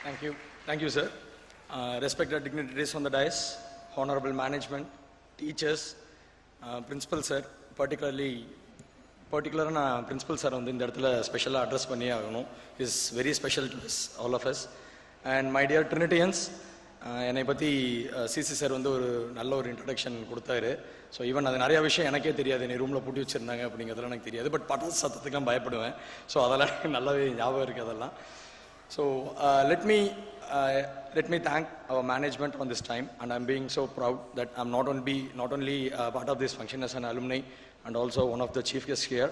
Thank you. Thank you, sir. Respected dignitaries on the dais, honorable management, teachers, principal sir, particularly principal sir on the special address is very special to us, all of us. And my dear Trinitians, என்னை பற்றி CC sir வந்து ஒரு நல்ல ஒரு introduction கொடுத்தாரு. So even அது நிறையா விஷயம் எனக்கே தெரியாது, என்னை ரூமில் பூட்டி வச்சுருந்தாங்க அப்படிங்கிறதுலாம் எனக்கு தெரியாது. பட் பட்டாசு சத்தத்துக்கெலாம் பயப்படுவேன். ஸோ அதெல்லாம் நல்லாவே ஞாபகம் இருக்குது அதெல்லாம். So let me thank our management on this time, and I'm being so proud that I'm not only part of this function as an alumni and also one of the chief guests here.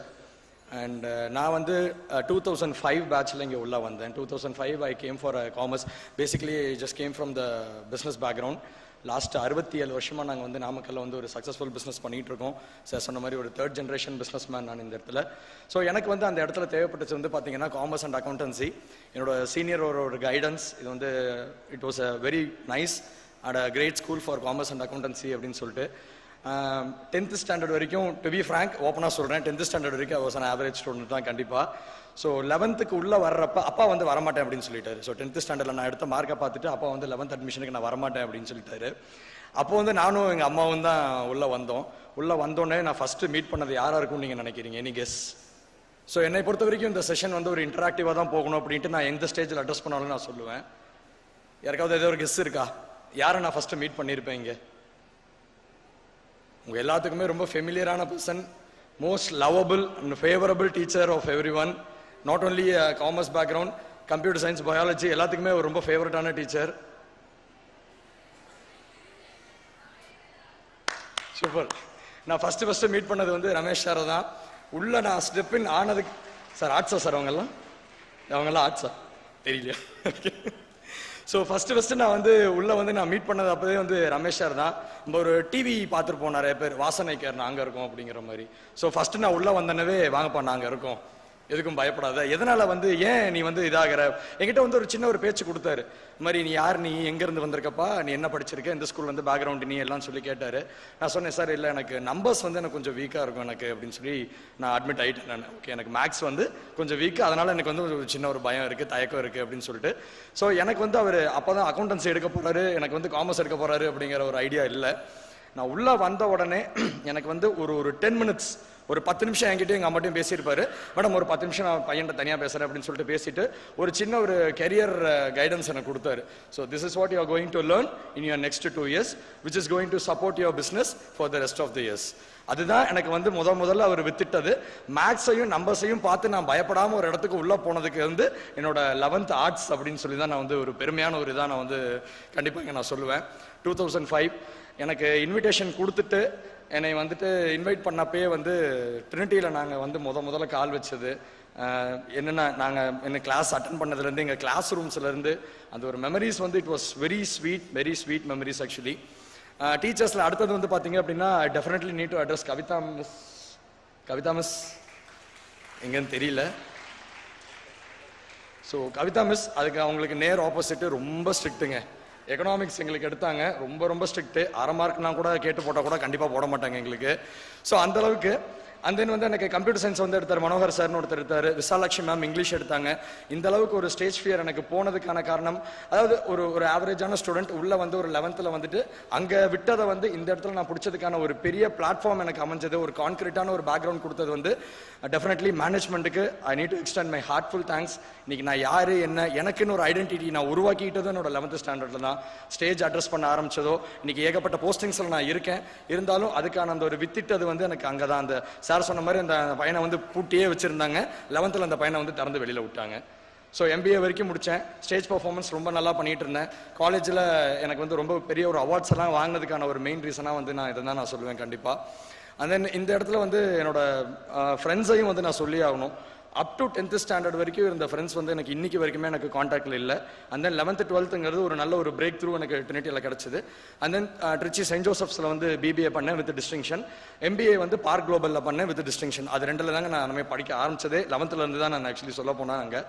And நான் வந்து 2005 பேட்சில் இங்கே உள்ளே வந்தேன். 2005 I came for a commerce. Basically I just came from the business background. Last 67 வருஷமாக நாங்கள் வந்து நாமக்கல்ல வந்து ஒரு சக்ஸஸ்ஃபுல் பிஸ்னஸ் பண்ணிகிட்டு இருக்கோம். சார் சொன்ன மாதிரி ஒரு தேர்ட் ஜென்ரேஷன் பிஸ்னஸ் மேன் நான் இந்த இடத்துல. ஸோ எனக்கு வந்து அந்த இடத்துல தேவைப்பட்டது வந்து பார்த்தீங்கன்னா காமர்ஸ் அண்ட் அக்கௌண்டன்சி. என்னோட சீனியர் ஒரு கைடன்ஸ், இது வந்து it was a very nice and a great school for commerce and accountancy அப்படின்னு சொல்லிட்டு 10th ஸ்டாண்டர்ட் வரைக்கும், டு பி ஃப்ராங்க் ஓப்பனாக சொல்கிறேன், 10th ஸ்டாண்டர்ட் வரைக்கும் I was an average student தான் கண்டிப்பாக. ஸோ 11th உள்ளே வர்றப்ப அப்பா வந்து வரமாட்டேன் அப்படின்னு சொல்லிட்டாரு. ஸோ 10th ஸ்டாண்டர்டில் நான் எடுத்த மார்க்கை பார்த்துட்டு அப்பா வந்து 11th அட்மிஷனுக்கு நான் வரமாட்டேன் அப்படின்னு சொல்லிட்டாரு. அப்போ வந்து நானும் எங்கள் அம்மாவும் தான் உள்ளே வந்தோடனே நான் ஃபஸ்ட்டு மீட் பண்ணது யாராக இருக்கும்னு நீங்கள் நினைக்கிறீங்க? Any guess? ஸோ என்னை பொறுத்த வரைக்கும் இந்த செஷன் வந்து ஒரு இன்டராக்டிவாக தான் போகணும் அப்படின்ட்டு நான் எந்த ஸ்டேஜில் அட்ரஸ் பண்ணாலும் நான் சொல்லுவேன். யாருக்காவது ஏதோ ஒரு கெஸ் இருக்கா? யாரை நான் ஃபஸ்ட்டு மீட் பண்ணியிருப்பேன் இங்கே? உங்கள் எல்லாத்துக்குமே ரொம்ப ஃபெமிலியரான person, most lovable and favourable teacher of everyone. Not only commerce background, computer science, biology எல்லாத்துக்குமே ஒரு ரொம்ப ஃபேவரட்டான டீச்சர். சூப்பர். நான் ஃபஸ்ட்டு மீட் பண்ணது வந்து ரமேஷ் சாரை தான். உள்ள நான் ஸ்டெப் இன் ஆனதுக்கு சார் ஆர்ட்ஸா சார் அவங்கெல்லாம் ஆர்ட்ஸா தெரியலையா? ஸோ ஃபஸ்ட்டு நான் வந்து உள்ளே வந்து நான் மீட் பண்ணது அப்போதே வந்து ரமேஷ் சார் தான். நம்ம ஒரு டிவி பார்த்துருப்போம் நிறைய பேர், வாசனைக்கார் நாங்கள் இருக்கோம் அப்படிங்கிற மாதிரி. ஸோ ஃபஸ்ட்டு நான் உள்ளே வந்தனவே வாங்கப்பா நாங்கள் இருக்கோம், எதுக்கும் பயப்படாத, எதனால் வந்து ஏன் நீ வந்து இதாகிற, என்கிட்ட வந்து ஒரு சின்ன ஒரு பேச்சு கொடுத்தாரு. இது மாதிரி நீ யார், நீ எங்கேருந்து வந்திருக்கப்பா, நீ என்ன படிச்சிருக்க, இந்த ஸ்கூல் வந்து பேக்ரவுண்டு நீ எல்லாம் சொல்லி கேட்டார். நான் சொன்னேன் சார் இல்லை எனக்கு நம்பர்ஸ் வந்து எனக்கு கொஞ்சம் வீக்காக இருக்கும் எனக்கு அப்படின்னு சொல்லி நான் அட்மிட் ஆகிட்டேன். நான் ஓகே எனக்கு மேக்ஸ் வந்து கொஞ்சம் வீக்கு, அதனால் எனக்கு வந்து ஒரு சின்ன ஒரு பயம் இருக்குது, தயக்கம் இருக்குது அப்படின்னு சொல்லிட்டு. ஸோ எனக்கு வந்து அவர் அப்போ தான் அக்கௌண்டன்சி எடுக்க போகிறாரு, எனக்கு வந்து காமர்ஸ் எடுக்க போகிறாரு அப்படிங்கிற ஒரு ஐடியா இல்லை. நான் உள்ளே வந்த உடனே எனக்கு வந்து ஒரு 10 minutes, ஒரு 10 நிமிஷம் என்கிட்ட எங்கள் அம்மாட்டையும் பேசியிருப்பாரு. மேடம் ஒரு 10 நிமிஷம் நான் பையன்ட்ட தனியாக பேசுகிறேன் அப்படின்னு சொல்லிட்டு பேசிட்டு ஒரு சின்ன ஒரு கெரியர் கைடன்ஸ் எனக்கு கொடுத்தாரு. So this is what you are going to learn in your next 2 years which is going to support your business for the rest of the years. அதுதான் எனக்கு வந்து முதல்ல அவர் வித்திட்டது. மேக்ஸையும் நம்பர்ஸையும் பார்த்து நான் பயப்படாமல் ஒரு இடத்துக்கு உள்ளே போனதுக்கு வந்து என்னோட 11th ஆர்ட்ஸ் அப்படின்னு சொல்லி தான் நான் வந்து ஒரு பெருமையான ஒரு இதாக நான் வந்து கண்டிப்பாக நான் சொல்லுவேன். 2005 எனக்கு இன்விடேஷன் கொடுத்துட்டு என்னை வந்துட்டு இன்வைட் பண்ணப்பே வந்து ட்ரினிட்டியில் நாங்கள் வந்து முதல்ல கால் வச்சது என்னென்னா, நாங்கள் என்ன கிளாஸ் அட்டன் பண்ணதுலேருந்து எங்கள் கிளாஸ் ரூம்ஸ்லேருந்து அந்த ஒரு மெமரிஸ் வந்து it was very sweet memories actually. டீச்சர்ஸில் அடுத்தது வந்து பார்த்தீங்க அப்படின்னா definitely need to address Kavitha miss எங்கன்னு தெரியல. ஸோ கவிதா மிஸ் அதுக்கு அவங்களுக்கு நேர் ஆப்போசிட்டு ரொம்ப ஸ்ட்ரிக்ட்டுங்க. எக்கனாமிக்ஸ் எங்களுக்கு எடுத்தாங்க, ரொம்ப ஸ்ட்ரிக்ட்டு. 1/2 மார்க்னா கூட கேட்டு போட்டால் கூட கண்டிப்பாக போட மாட்டாங்க எங்களுக்கு. ஸோ அந்தளவுக்கு. அண்ட் தென் வந்து எனக்கு கம்ப்யூட்டர் சயின்ஸ் வந்து எடுத்தார், மனோகர் சார்னு ஒருத்தர் எடுத்தார், விசாலாட்சி மேம் இங்கிலீஷ் எடுத்தாங்க. இந்த அளவுக்கு ஒரு ஸ்டேஜ் ஃபியர் எனக்கு போனதுக்கான காரணம், அதாவது ஒரு ஆவரேஜான ஸ்டூடெண்ட் உள்ளே வந்து ஒரு 11th வந்துட்டு அங்கே விட்டதை வந்து இந்த இடத்துல நான் பிடிச்சதுக்கான ஒரு பெரிய பிளாட்ஃபார்ம் எனக்கு அமைஞ்சது, ஒரு கான்கிரீட்டான ஒரு பேக்ரவுண்ட் கொடுத்தது வந்து டெஃபினெட்லி மேனேஜ்மெண்ட்டுக்கு I need to extend my heartful thanks. இன்னைக்கு நான் யார் என்ன எனக்குன்னு ஒரு ஐடென்டிட்டி நான் உருவாக்கிட்டது என்னோட 11th ஸ்டாண்டர்டில் தான். ஸ்டேஜ் அட்ரஸ் பண்ண ஆரம்பிச்சதோ இன்னைக்கு ஏகப்பட்ட போஸ்டிங்ஸில் நான் இருக்கேன். இருந்தாலும் அதுக்கான அந்த ஒரு வித்திட்டது வந்து எனக்கு அங்கே தான். அந்த சார் சொன்ன மாதிரி அந்த பையனை வந்து பூட்டியே வச்சுருந்தாங்க, 11th அந்த பையனை வந்து திறந்து வெளியில் விட்டாங்க. ஸோ MBA வரைக்கும் முடித்தேன். ஸ்டேஜ் பர்ஃபார்மன்ஸ் ரொம்ப நல்லா பண்ணிகிட்டு இருந்தேன். காலேஜில் எனக்கு வந்து ரொம்ப பெரிய ஒரு அவார்ட்ஸ் எல்லாம் வாங்கினதுக்கான ஒரு மெயின் ரீசனாக வந்து நான் இதை தான் நான் சொல்லுவேன் கண்டிப்பாக. அண்ட் தென் இந்த இடத்துல வந்து என்னோட ஃப்ரெண்ட்ஸையும் வந்து நான் சொல்லி ஆகணும். அப் டு 10th ஸ்டாண்டர்ட் வரைக்கும் இருந்த ஃப்ரெண்ட்ஸ் வந்து எனக்கு இன்னைக்கு வரைக்குமே எனக்கு காண்டாக்டில் இல்லை. அண்ட் தென் 11th 12th ஒரு நல்ல ஒரு பிரேக் த்ரூ எனக்கு ட்ரினிட்டியில் கிடச்சிது. அண்ட் தென் ட்ரிச்சி செயின்ட் ஜோசப்ஸில் வந்து BBA பண்ணேன் வித் டிஸ்டிங்ஷன். MBA வந்து பார்க் குளோபலில் பண்ணேன் வித் டிஸ்டிங்ஷன். அது 2ல் தாங்க நான் நம்ம படிக்க ஆரம்பிச்சதே. 11th தான் நான் ஆக்சுவலி சொல்ல போனேன் அங்கே.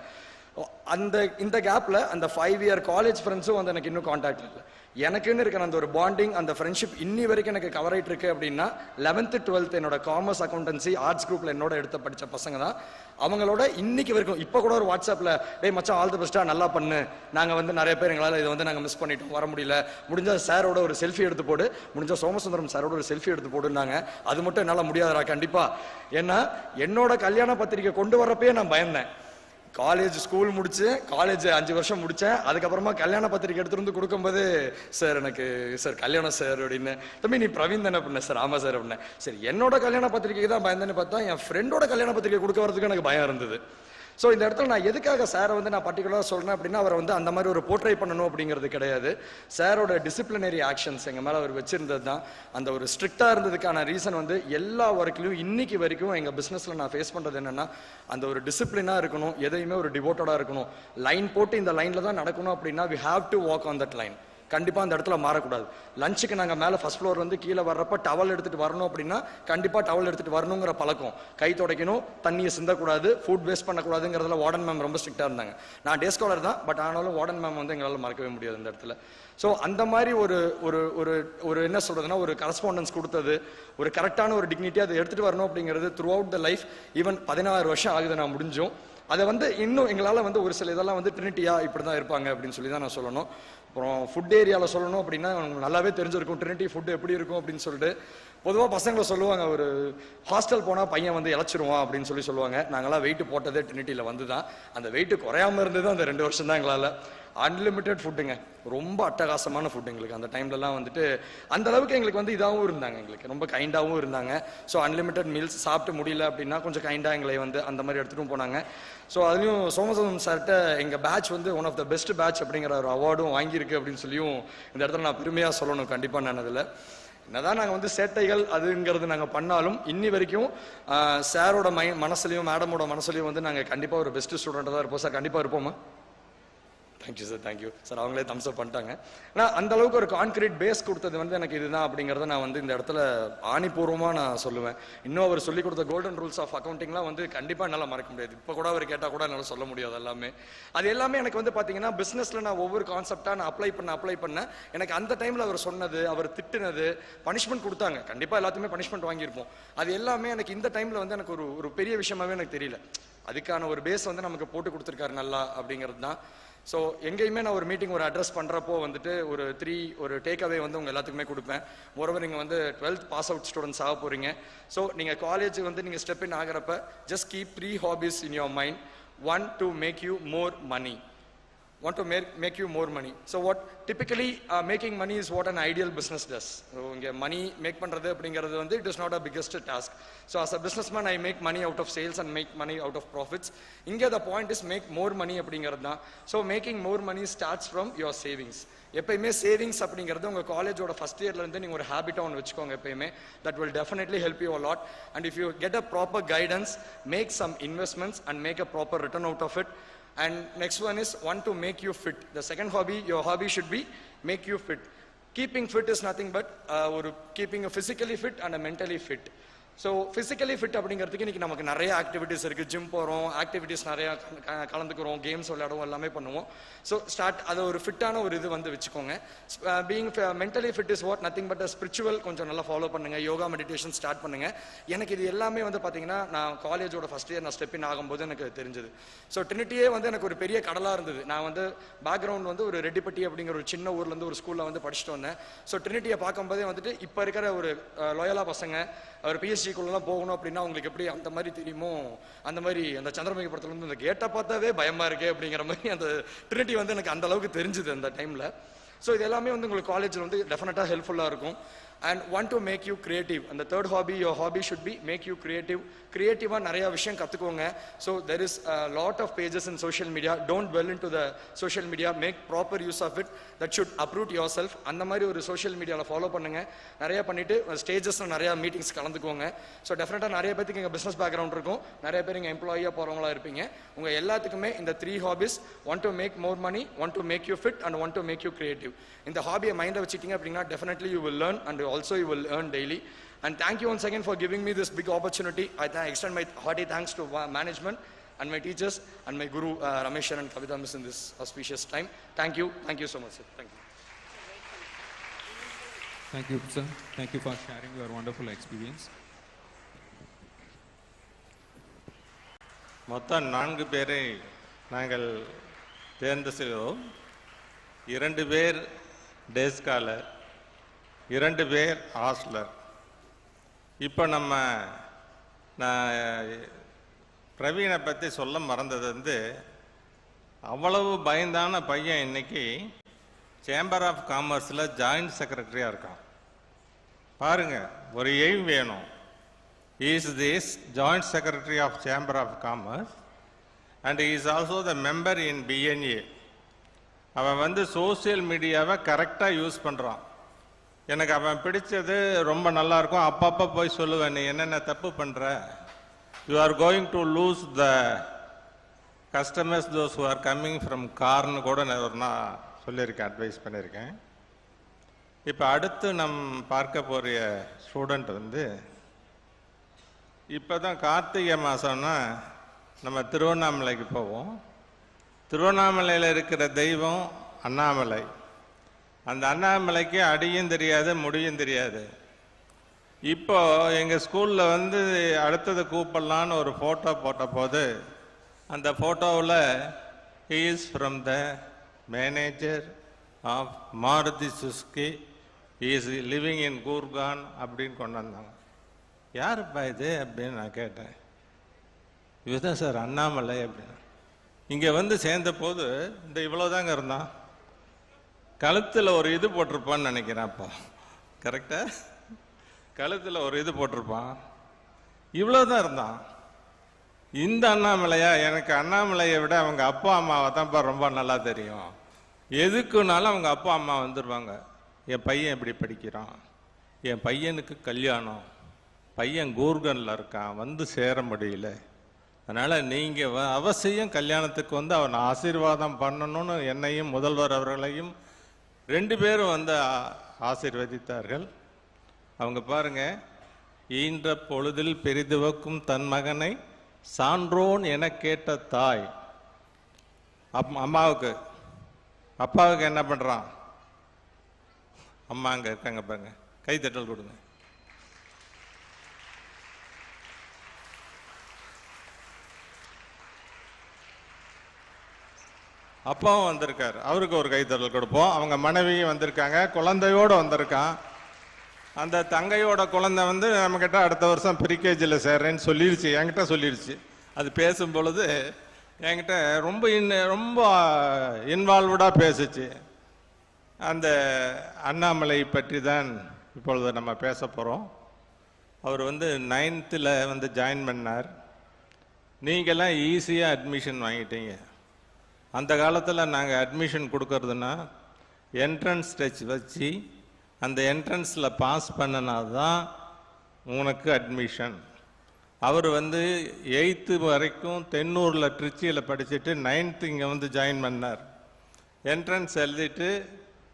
இந்த கேப்பில் அந்த 5 year காலேஜ் ஃப்ரெண்ட்ஸும் வந்து எனக்கு இன்னும் காண்டாக்ட் இல்லை. எனக்குன்னு இருக்கிற அந்த ஒரு பாண்டிங், அந்த ஃப்ரெண்ட்ஷிப் இன்னி வரைக்கும் எனக்கு கவர் ஆகிட்டு இருக்கு அப்படின்னா 11th 12th என்னோட காமர்ஸ் அக்கௌண்டன்சி ஆர்ட்ஸ் குரூப்ல என்னோட எடுத்து படித்த பசங்க தான். அவங்களோட இன்னைக்கு வரைக்கும் இப்போ கூட ஒரு வாட்ஸ்அப்பில் டேய் மச்சான் ஆல் தி பெஸ்ட்டாக நல்லா பண்ணு, நாங்கள் வந்து நிறைய பேர் எங்களால் இதை வந்து நாங்கள் மிஸ் பண்ணிட்டோம், வர முடியல, முடிஞ்ச சாரோட ஒரு செல்ஃபி எடுத்து போடு, முடிஞ்ச சோமசுந்தரம் சாரோட ஒரு செல்ஃபி எடுத்து போடுனாங்க. அது மட்டும் என்னால் முடியாதரா கண்டிப்பாக. ஏன்னா என்னோட கல்யாண பத்திரிக்கை கொண்டு வரப்பே நான் பயந்தேன். காலேஜ் ஸ்கூல் முடிச்சு காலேஜ் 5 வருஷம் முடித்தேன். அதுக்கப்புறமா கல்யாண பத்திரிக்கை எடுத்துட்டு வந்து கொடுக்கும்போது சார் எனக்கு சார் கல்யாணம் சார் அப்படின்னு, தம்பி நீ பிரவீன் தானே பண்ண சார், ஆமாம் சார் அப்படின்னேன். சரி என்னோட கல்யாண பத்திரிக்கை தான் பயந்தேன்னு பார்த்தா என் ஃப்ரெண்டோட கல்யாண பத்திரிக்கை கொடுக்க வரதுக்கு எனக்கு பயம் இருந்தது. ஸோ இந்த இடத்துல நான் எதுக்காக சாரை வந்து நான் பர்டிகுலராக சொல்கிறேன் அப்படின்னா, அவரை வந்து அந்த மாதிரி ஒரு போர்ட்ரை பண்ணணும் அப்படிங்கிறது கிடையாது. சாரோட டிசிப்ளினரி ஆக்ஷன்ஸ் எங்கள் மேலே அவர் வச்சிருந்தது தான். அந்த ஒரு ஸ்ட்ரிக்டாக இருந்ததுக்கான ரீசன் வந்து எல்லா ஒர்க்லையும் இன்னைக்கு வரைக்கும் எங்கள் பிஸ்னஸில் நான் ஃபேஸ் பண்ணுறது என்னென்னா, அந்த ஒரு டிசிப்ளினாக இருக்கணும், எதையுமே ஒரு டிவோட்டடாக இருக்கணும். லைன் போட்டு இந்த லைனில் தான் நடக்கணும் அப்படின்னா we have to walk on that line. கண்டிப்பாக அந்த இடத்துல மாறக்கூடாது. லஞ்சுக்கு நாங்கள் மேலே ஃபர்ஸ்ட் ஃப்ளோர் வந்து கீழே வர்றப்ப டவல் எடுத்துகிட்டு வரணும் அப்படின்னா கண்டிப்பாக டவல் எடுத்துகிட்டு வரணுங்கிற பழக்கம், கை துடைக்கணும், தண்ணியை சிந்தக்கூடாது, ஃபுட் வேஸ்ட் பண்ணக்கூடாதுங்கிறதுல வார்டன் மேம் ரொம்ப ஸ்ட்ரிக்டாக இருந்தாங்க. நான் டே ஸ்காலர் தான், பட் ஆனாலும் வார்டன் மேம் வந்து எங்களால் மறக்கவே முடியாது இந்த இடத்துல. ஸோ அந்த மாதிரி ஒரு ஒரு ஒரு ஒரு என்ன சொல்கிறதுனா ஒரு கரஸ்பாண்டன்ஸ் கொடுத்தது, ஒரு கரெக்டான ஒரு டிக்னிட்டி அதை எடுத்துகிட்டு வரணும் அப்படிங்கிறது through out the life. Even 16 வருஷம் ஆகுது நான் முடிஞ்சோம். அதை வந்து இன்னும் எங்களால் வந்து ஒரு சில இதெல்லாம் வந்து ட்ரினிட்டியா இப்படி தான் இருப்பாங்க அப்படின்னு சொல்லி தான் நான் சொல்லணும். அப்புறம் ஃபுட் ஏரியாவில் சொல்லணும் அப்படின்னா நல்லாவே தெரிஞ்சிருக்கும் ட்ரினிட்டி ஃபுட் எப்படி இருக்கும் அப்படின்னு சொல்லிட்டு. பொதுவாக பசங்களை சொல்லுவாங்க, ஒரு ஹாஸ்டல் போனால் பையன் வந்து இழைச்சிருவான் அப்படின்னு சொல்லி சொல்லுவாங்க. நாங்களாம் வெயிட் போட்டதே ட்ரினிட்டியில் வந்து தான். அந்த வெயிட் குறையாமல் இருந்தது அந்த 2 வருஷம் தான் எங்களால். அன்லிமிட்டெட் ஃபுட்டுங்க, ரொம்ப அட்டகாசமான ஃபுட் எங்களுக்கு அந்த டைம்லலாம் வந்துட்டு. அந்த அளவுக்கு எங்களுக்கு வந்து இதாகவும் இருந்தாங்க, எங்களுக்கு ரொம்ப கைண்டாகவும் இருந்தாங்க. ஸோ அன்லிமிட்டெட் மீல்ஸ் சாப்பிட்டு முடியல அப்படின்னா கொஞ்சம் கைண்டாக எங்களை வந்து அந்த மாதிரி எடுத்துகிட்டும் போனாங்க. ஸோ அதுலேயும் சோமசுந்தரம் சார்கிட்ட எங்கள் பேட்ச் வந்து one of the best batch அப்படிங்கிற ஒரு அவார்டும் வாங்கியிருக்கு அப்படின்னு சொல்லியும் இந்த இடத்துல நான் பெருமையாக சொல்லணும். கண்டிப்பாக நான் அதில் என்னதான் நாங்கள் வந்து சேட்டைகள் அதுங்கிறது நாங்கள் பண்ணாலும் இன்னி வரைக்கும் சாரோட மனசுலையும் மேடமோட மனசுலையும் வந்து நாங்கள் கண்டிப்பாக ஒரு பெஸ்ட் ஸ்டூடெண்ட்டாக தான் இருப்போம் சார். கண்டிப்பாக இருப்போமா? Thank you sir, thank you sir. அவங்களே தம்ஸ் அப் பண்ணிட்டாங்க. ஆனால் அந்த அளவுக்கு ஒரு கான்கிரீட் பேஸ் கொடுத்தது வந்து எனக்கு இதுதான் அப்படிங்கிறத நான் வந்து இந்த இடத்துல ஆணிபூர்வமாக நான் சொல்லுவேன். இன்னும் அவர் சொல்லிக் கொடுத்த கோல்டன் ரூல்ஸ் ஆஃப் அக்கௌண்டிங்லாம் வந்து கண்டிப்பாக என்னால் மறக்க முடியாது. இப்போ கூட அவர் கேட்டால் கூட என்னால் சொல்ல முடியாது எல்லாமே. அது எல்லாமே எனக்கு வந்து பார்த்தீங்கன்னா பிஸ்னஸில் நான் ஒவ்வொரு கான்செப்டாக நான் அப்ளை பண்ண எனக்கு அந்த டைமில் அவர் சொன்னது, அவர் திட்டுனது, பனிஷ்மெண்ட் கொடுத்தாங்க, கண்டிப்பாக எல்லாத்தையுமே பனிஷ்மெண்ட் வாங்கியிருப்போம். அது எல்லாமே எனக்கு இந்த டைமில் வந்து எனக்கு ஒரு பெரிய விஷயமாவே எனக்கு தெரியல. அதுக்கான ஒரு பேஸ் வந்து நமக்கு போட்டு கொடுத்துருக்காரு நல்லா அப்படிங்கிறது தான். ஸோ எங்கேயுமே நான் ஒரு மீட்டிங் ஒரு அட்ரஸ் பண்ணுறப்போ வந்துட்டு ஒரு டேக் அவே வந்து உங்கள் எல்லாத்துக்குமே கொடுப்பேன். மோரோவர் நீங்கள் வந்து 12th பாஸ் அவுட் ஸ்டூடெண்ட்ஸ் ஆக போகிறீங்க. ஸோ நீங்கள் காலேஜ் வந்து நீங்கள் ஸ்டெப் இன் ஆகிறப்ப just keep 3 hobbies in your mind. 1 to make you more money. Make you more money. So what typically making money is what an ideal business does. So inge money make பண்றது அப்படிங்கிறது வந்து it is not a biggest task. So as a businessman I make money out of sales and make money out of profits. Inge the point is make more money அப்படிங்கிறது தான். So making more money starts from your savings. எப்பயுமே savings அப்படிங்கிறது உங்கள் காலேஜோட first இயர்லேருந்து நீங்கள் ஒரு ஹேபிட்டாக ஒன்று வச்சுக்கோங்க எப்பயுமே. That will definitely help you a lot. And if you get a proper guidance, make some investments and make a proper return out of it. And next one is one to make you fit. The second hobby, your hobby should be make you fit. Keeping fit is nothing but keeping a physically fit and a mentally fit. So physically fit அப்படிங்கிறதுக்கு இன்றைக்கி நமக்கு நிறைய activities இருக்குது. Gym போகிறோம், activities நிறையா கலந்துக்கிறோம், games விளையாடுவோம், எல்லாமே பண்ணுவோம். ஸோ அது ஒரு ஃபிட்டான ஒரு இது வந்து வச்சுக்கோங்க. Being mentally fit is what nothing but spiritual கொஞ்சம் நல்லா ஃபாலோ பண்ணுங்கள். யோகா மெடிடேஷன் ஸ்டார்ட் பண்ணுங்கள். எனக்கு இது எல்லாமே வந்து பார்த்தீங்கன்னா நான் காலேஜோட ஃபஸ்ட் இயர் நான் ஸ்டெப் இன் ஆகும்போது எனக்கு தெரிஞ்சது. ஸோ ட்ரினிட்டியே வந்து எனக்கு ஒரு பெரிய கடலாக இருந்தது. நான் வந்து பேக்ரவுண்ட் வந்து ஒரு ரெட்டிப்பட்டி அப்படிங்கிற ஒரு சின்ன ஊர்லேருந்து ஒரு ஸ்கூலில் வந்து படிச்சுட்டு வந்தேன். ஸோ ட்ரினிட்டியை பார்க்கும்போதே வந்துட்டு இப்போ இருக்கிற ஒரு லோயலா பசங்க ஒரு பிஎஸ்சிக்குள்ளெலாம் போகணும் அப்படின்னா அவங்களுக்கு எப்படி அந்த மாதிரி தெரியுமோ அந்த மாதிரி அந்த சந்திரமுகி படத்துலேருந்து அந்த கேட்டை பார்த்தாவே பயமாக இருக்கே அப்படிங்கிற மாதிரி அந்த ட்ரினிட்டி வந்து எனக்கு அந்த அளவுக்கு தெரிஞ்சுது அந்த டைமில். ஸோ இது எல்லாமே வந்து உங்களுக்கு காலேஜில் வந்து டெஃபினட்டாக ஹெல்ப்ஃபுல்லாக இருக்கும். And want to make you creative. And the third hobby, your hobby should be make you creative. Creative-ஆ நிறையா விஷயம் கற்றுக்கோங்க. So there is a lot of pages in social media. Don't dwell into the social media. Make proper use of it. That should uproot yourself. அந்த மாதிரி ஒரு social மீடியாவில் follow பண்ணுங்கள். நிறையா பண்ணிவிட்டு ஸ்டேஜஸில் நிறையா மீட்டிங்ஸ் கலந்துக்கோங்க. ஸோ டெஃபினட்டாக நிறைய பேருக்கு இங்கே பிஸ்னஸ் பேக்ரவுண்ட் இருக்கும், நிறைய பேர் இங்கே எம்ப்ளாயியாக போகிறவங்களா இருப்பீங்க. உங்கள் எல்லாத்துக்குமே இந்த 3 hobbies, one to make more money, one to make you fit and one to make you creative. இந்த ஹாபியை மைண்டில் வச்சுக்கிங்க அப்படின்னா definitely you will learn and also you will earn daily. And thank you once again for giving me this big opportunity. I extend my hearty thanks to management and my teachers and my guru Ramesh and Kavita miss in this auspicious time. Thank you so much sir. Thank you. Thank you, sir. Thank you for sharing your wonderful experience. மொத்தம் 4 பேரை நாங்கள் தேர்ந்து செய்தோம். 2 பேர் day scholar, 2 பேர் hosteller. இப்போ நான் பிரவீனை பற்றி சொல்ல மறந்தது வந்து, அவ்வளவு பயந்தான பையன் இன்னைக்கு சேம்பர் ஆஃப் காமர்ஸில் ஜாயிண்ட் செக்ரட்டரியாக இருக்கான். பாருங்க, ஒரு எய்ம் வேணும். He is this joint secretary of Chamber of Commerce and he is also the member in BNA. அவன் வந்து சோசியல் மீடியாவை கரெக்டாக யூஸ் பண்ணுறான். எனக்கு அவன் பிடிச்சது ரொம்ப நல்லா இருக்கும். அப்பப்போ போய் சொல்லுவேன், நீ என்னென்ன தப்பு பண்ணுற, you are going to lose the customers those who are coming from கார்னு கூட நான் சொல்லியிருக்கேன், அட்வைஸ் பண்ணியிருக்கேன். இப்போ அடுத்து பார்க்க போகிற ஸ்டூடெண்ட் வந்து, இப்போ தான் கார்த்திகை மாதம்னா நம்ம திருவண்ணாமலைக்கு போவோம். திருவண்ணாமலையில் இருக்கிற தெய்வம் அண்ணாமலை. அந்த அண்ணாமலைக்கு அடியும் தெரியாது முடியும் தெரியாது. இப்போ எங்கள் ஸ்கூலில் வந்து அடுத்தது கூப்பிடலான்னு ஒரு ஃபோட்டோ போட்ட போது, அந்த ஃபோட்டோவில் he is from the manager of Maruti Suzuki, he is living in Gurgaon அப்படின்னு கொண்டு வந்தாங்க. யாருப்பா இது அப்படின்னு நான் கேட்டேன். இதுதான் சார் அண்ணாமலை அப்படின்னு. இங்கே வந்து சேர்ந்த போது இந்த இவ்வளோதாங்க இருந்தான். கழுத்தில் ஒரு இது போட்டிருப்பான்னு நினைக்கிறேன். அப்போ கரெக்டாக கழுத்தில் ஒரு இது போட்டிருப்பான். இவ்வளோதான் இருந்தான். இந்த அண்ணாமலையா? எனக்கு அண்ணாமலையை விட அவங்க அப்பா அம்மாவை தான்ப்பா ரொம்ப நல்லா தெரியும். எதுக்குனாலும் அவங்க அப்பா அம்மா வந்துடுவாங்க. என் பையன் எப்படி படிக்கிறான், என் பையனுக்கு கல்யாணம், பையன் கூர்கனில் இருக்கான், வந்து சேர முடியல, அதனால் நீங்கள் அவசியம் கல்யாணத்துக்கு வந்து அவனை ஆசீர்வாதம் பண்ணணும்னு என்னையும் முதல்வர் அவர்களையும் 2 பேரும் வந்து ஆசீர்வதித்தார்கள். அவங்க பாருங்க, ஈன்ற பொழுதில் பெரிதுவக்கும் தன் மகனை சான்றோன் என கேட்ட தாய். அப்பாவுக்கு என்ன பண்ணுறான்? அம்மா அங்கே இருக்காங்க பாருங்க, கைத்தட்டல் கொடுங்க. அப்பாவும் வந்திருக்காரு, அவருக்கு ஒரு கைத்தட்டல் கொடுப்போம். அவங்க மனைவியும் வந்திருக்காங்க, குழந்தையோடு வந்திருக்கான். அந்த தங்கையோட குழந்தை வந்து நம்மக்கிட்ட அடுத்த வருஷம் ப்ரீகேஜியில் சேர்றேன்னு சொல்லிடுச்சு, என்கிட்ட சொல்லிடுச்சு. அது பேசும் பொழுது என்கிட்ட ரொம்ப இன்வால்வ்டாக பேசுச்சு. அந்த அண்ணாமலை பற்றி தான் இப்பொழுது நம்ம பேச போகிறோம். அவர் வந்து 9th வந்து ஜாயின் பண்ணார். நீங்கள்லாம் ஈஸியாக அட்மிஷன் வாங்கிட்டீங்க. அந்த காலத்தில் நாங்கள் அட்மிஷன் கொடுக்கறதுனா என்ட்ரன்ஸ் டெஸ்ட் வச்சு அந்த என்ட்ரன்ஸில் பாஸ் பண்ணினா தான் உனக்கு அட்மிஷன். அவர் வந்து 8th வரைக்கும் தென்னூரில் திருச்சியில் படிச்சுட்டு 9th இங்கே வந்து ஜாயின் பண்ணார். என்ட்ரன்ஸ் எழுதிட்டு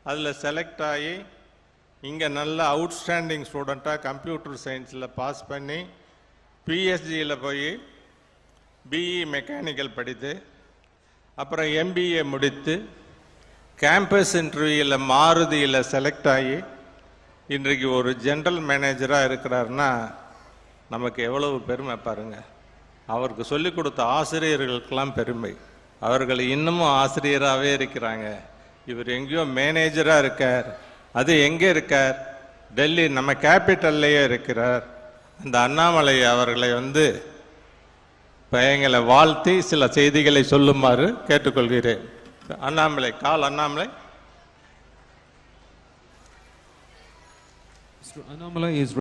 அதில் செலக்ட் ஆகி இங்கே நல்ல அவுட்ஸ்டாண்டிங் ஸ்டூடெண்ட்டாக கம்ப்யூட்டர் சயின்ஸில் பாஸ் பண்ணி பிஎஸ்ஜியில் போய் பிஇ மெக்கானிக்கல் படித்து அப்புறம் எம்பிஏ முடித்து கேம்பஸ் இன்டர்வியூவில் மாருதியில் செலக்ட் ஆகி இன்றைக்கு ஒரு ஜென்ரல் மேனேஜராக இருக்கிறாருன்னா நமக்கு எவ்வளவு பெருமை பாருங்கள். அவருக்கு சொல்லிக் கொடுத்த ஆசிரியர்களுக்கெல்லாம் பெருமை. அவர்கள் இன்னமும் ஆசிரியராகவே இருக்கிறாங்க. இவர் எங்கேயோ மேனேஜராக இருக்கார். அது எங்கே இருக்கார்? டெல்லி நம்ம கேபிட்டல்லையே இருக்கிறார். அந்த அண்ணாமலை அவர்களை வந்து எங்களை வாழ்த்தி சில செய்திகளை சொல்லுமாறு கேட்டுக்கொள்கிறேன். Annamalai, Annamalai. Mr. Annamalai is